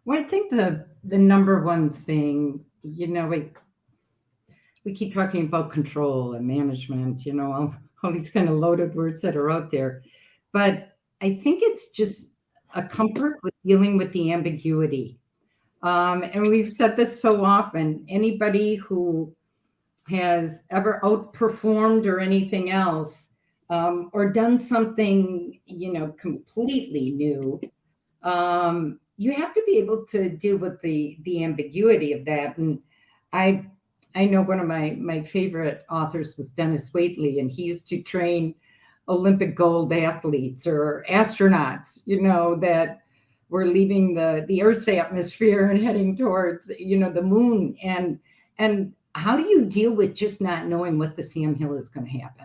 Well, I think the number one thing, we keep talking about control and management, all these kind of loaded words that are out there. But I think it's just a comfort with dealing with the ambiguity. And we've said this so often, anybody who has ever outperformed or anything else, or done something, completely new, you have to be able to deal with the ambiguity of that. And I know one of my favorite authors was Dennis Waitley, and he used to train Olympic gold athletes or astronauts, that were leaving the Earth's atmosphere and heading towards, the moon. And how do you deal with just not knowing what the Sam Hill is going to happen?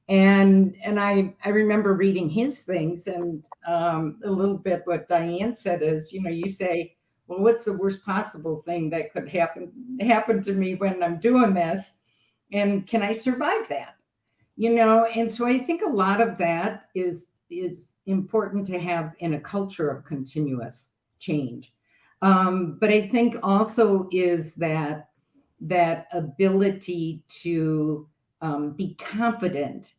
And I remember reading his things, and a little bit what Diane said is, you say, well, what's the worst possible thing that could happen to me when I'm doing this? And can I survive that? And so I think a lot of that is important to have in a culture of continuous change. But I think also is that ability to be confident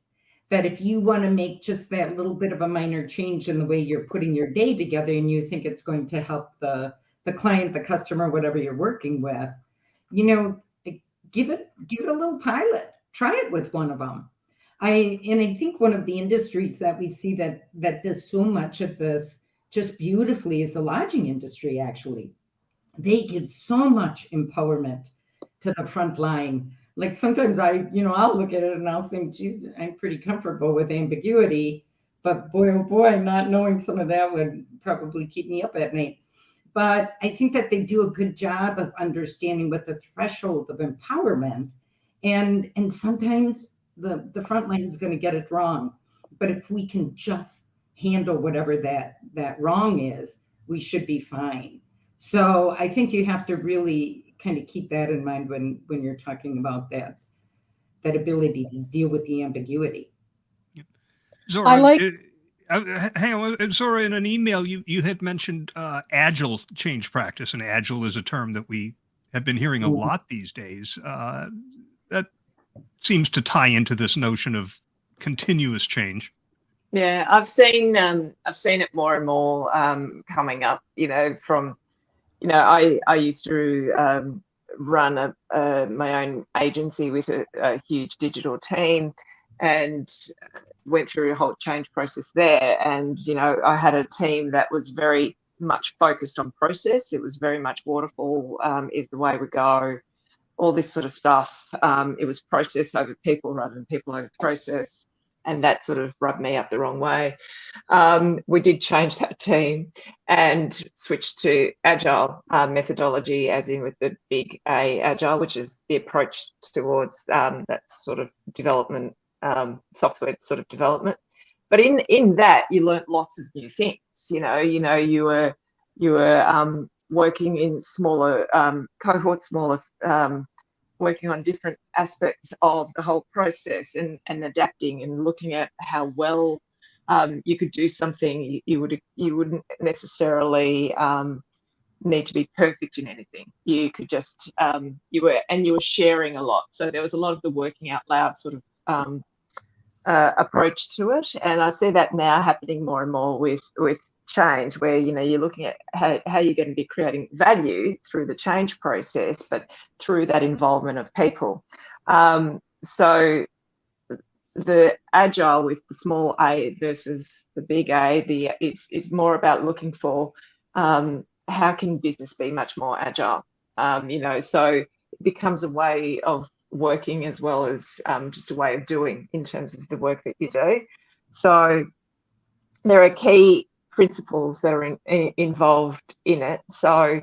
that if you want to make just that little bit of a minor change in the way you're putting your day together, and you think it's going to help the client, the customer, whatever you're working with, give it a little pilot. Try it with one of them. I think one of the industries that we see that does so much of this just beautifully is the lodging industry. Actually, they give so much empowerment to the front line. Like sometimes I'll look at it and I'll think, geez, I'm pretty comfortable with ambiguity, but boy, oh boy, not knowing some of that would probably keep me up at night. But I think that they do a good job of understanding what the threshold of empowerment, and sometimes the front line is going to get it wrong. But if we can just handle whatever that wrong is, we should be fine. So I think you have to really kind of keep that in mind when you're talking about that ability to deal with the ambiguity. Zora, I like. hang on, Zora, in an email you had mentioned agile change practice, and agile is a term that we have been hearing a lot these days. That seems to tie into this notion of continuous change. Yeah, I've seen it more and more coming up. From I used to run my own agency with a huge digital team, and went through a whole change process there. And I had a team that was very much focused on process. It was very much waterfall is the way we go. All this sort of stuff. It was process over people rather than people over process. And that sort of rubbed me up the wrong way. We did change that team and switched to agile methodology, as in with the big A, agile, which is the approach towards that sort of development, software sort of development. But in that, you learnt lots of new things. You were working in smaller cohorts, working on different aspects of the whole process, and adapting and looking at how well you could do something. You wouldn't necessarily need to be perfect in anything. You could just you were sharing a lot. So there was a lot of the working out loud sort of approach to it. And I see that now happening more and more with change, where you're looking at how you're going to be creating value through the change process, but through that involvement of people. So the agile with the small a versus the big A, is more about looking for how can business be much more agile. So it becomes a way of working as well as just a way of doing in terms of the work that you do. So there are key principles that are involved in it. So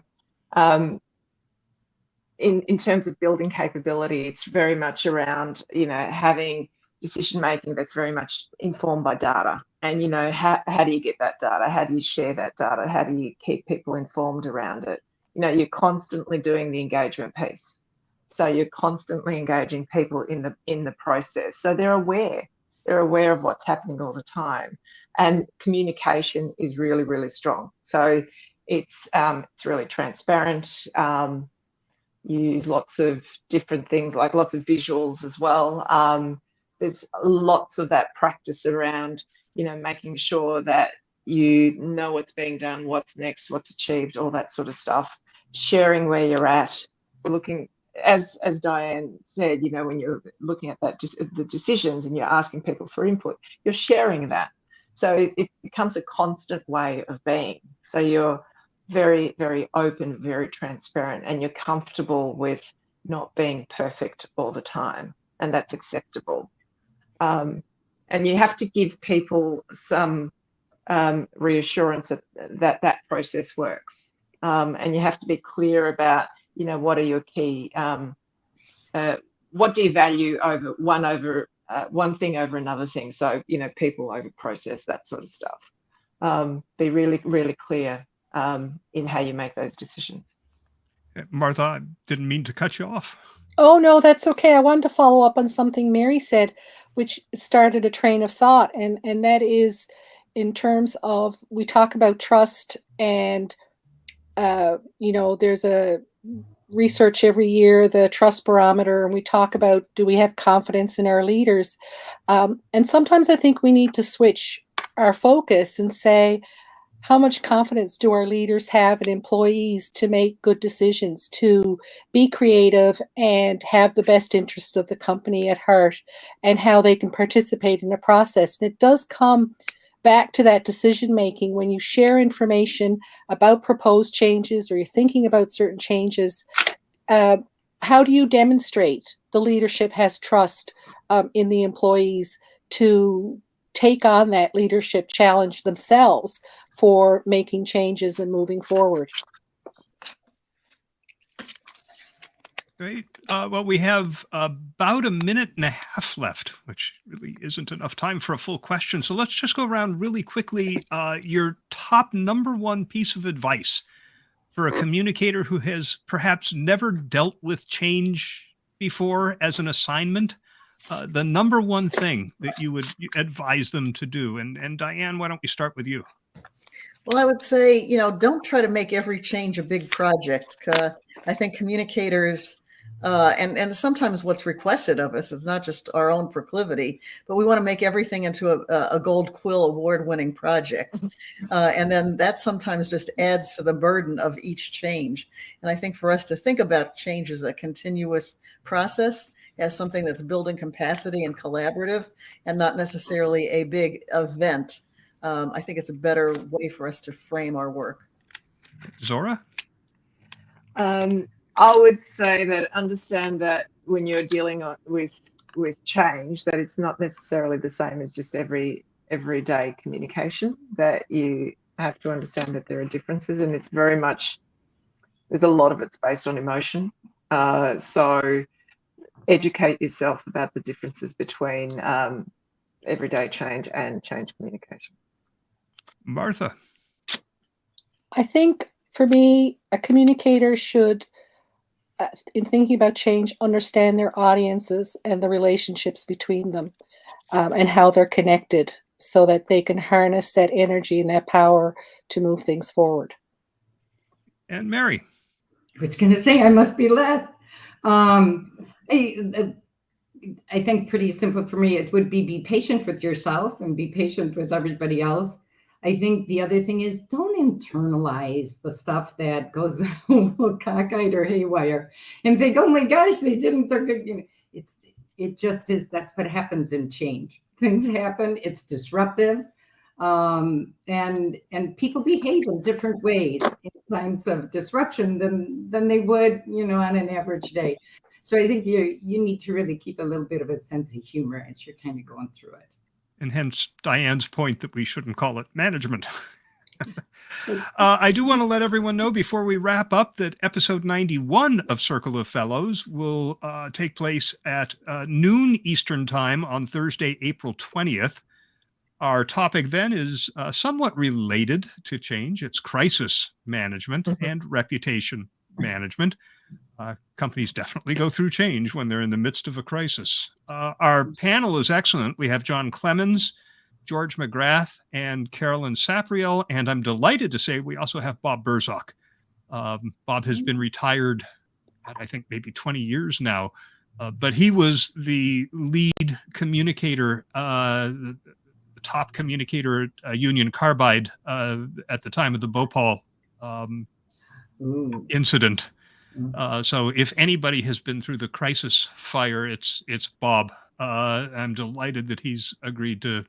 in terms of building capability, it's very much around having decision making that's very much informed by data. And how do you get that data? How do you share that data? How do you keep people informed around it? You're constantly doing the engagement piece. So you're constantly engaging people in the process. So they're aware of what's happening all the time. And communication is really, really strong. So it's really transparent. Use lots of different things, like lots of visuals as well. There's lots of that practice around, making sure that you know what's being done, what's next, what's achieved, all that sort of stuff. Sharing where you're at, looking, as Diane said, when you're looking at the decisions and you're asking people for input, you're sharing that. So it becomes a constant way of being. So you're very, very open, very transparent, and you're comfortable with not being perfect all the time, and that's acceptable. And you have to give people some reassurance that process works. And you have to be clear about, what are your key, what do you value over one thing over another thing? So, people over process, that sort of stuff. Be really, really clear in how you make those decisions. Martha, I didn't mean to cut you off. Oh, no, that's okay. I wanted to follow up on something Mary said, which started a train of thought. And that is in terms of, we talk about trust and, there's a research every year, the trust barometer, and we talk about, do we have confidence in our leaders? And sometimes I think we need to switch our focus and say, how much confidence do our leaders have in employees to make good decisions, to be creative and have the best interests of the company at heart, and how they can participate in the process? And it does come back to that decision making when you share information about proposed changes or you're thinking about certain changes. How do you demonstrate the leadership has trust in the employees to take on that leadership challenge themselves for making changes and moving forward? Great. Well, we have about a minute and a half left, which really isn't enough time for a full question. So let's just go around really quickly. Your top number one piece of advice for a communicator who has perhaps never dealt with change before as an assignment, the number one thing that you would advise them to do. And Diane, why don't we start with you? Well, I would say, don't try to make every change a big project. I think communicators, and sometimes what's requested of us is not just our own proclivity, but we want to make everything into a Gold Quill award-winning project. And then that sometimes just adds to the burden of each change. And I think for us to think about change as a continuous process, as something that's building capacity and collaborative, and not necessarily a big event, I think it's a better way for us to frame our work. Zora? I would say that understand that when you're dealing with change, that it's not necessarily the same as just everyday communication, that you have to understand that there are differences, and it's very much, there's a lot of it's based on emotion. So educate yourself about the differences between everyday change and change communication. Martha? I think for me, a communicator should, in thinking about change, understand their audiences and the relationships between them, and how they're connected, so that they can harness that energy and that power to move things forward. And Mary? I was going to say I must be last. I think pretty simple for me. It would be patient with yourself and be patient with everybody else. I think the other thing is don't internalize the stuff that goes a little cockeyed or haywire and think, oh my gosh, they didn't. They're good. You know, it just is. That's what happens in change. Things happen. It's disruptive, and people behave in different ways in times of disruption than they would, on an average day. So I think you need to really keep a little bit of a sense of humor as you're kind of going through it. And hence Diane's point that we shouldn't call it management. I do want to let everyone know before we wrap up that episode 91 of Circle of Fellows will take place at noon Eastern Time on Thursday, April 20th. Our topic then is somewhat related to change. It's crisis management and reputation management. Companies definitely go through change when they're in the midst of a crisis. Our panel is excellent. We have John Clemens, George McGrath, and Carolyn Sapriel, and I'm delighted to say we also have Bob Burzok. Bob has been retired, I think maybe 20 years now, but he was the lead communicator, the top communicator at Union Carbide at the time of the Bhopal incident. So if anybody has been through the crisis fire, it's Bob. I'm delighted that he's agreed to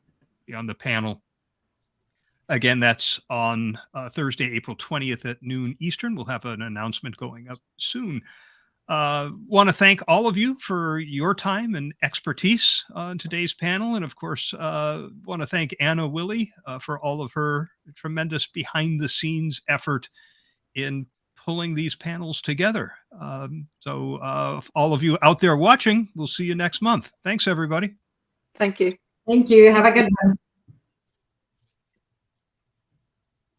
be on the panel. Again, that's on Thursday, April 20th at noon Eastern. We'll have an announcement going up soon. Want to thank all of you for your time and expertise on today's panel. And of course, want to thank Anna Willie for all of her tremendous behind the scenes effort in pulling these panels together. So all of you out there watching, we'll see you next month. Thanks, everybody. Thank you. Thank you. Have a good one.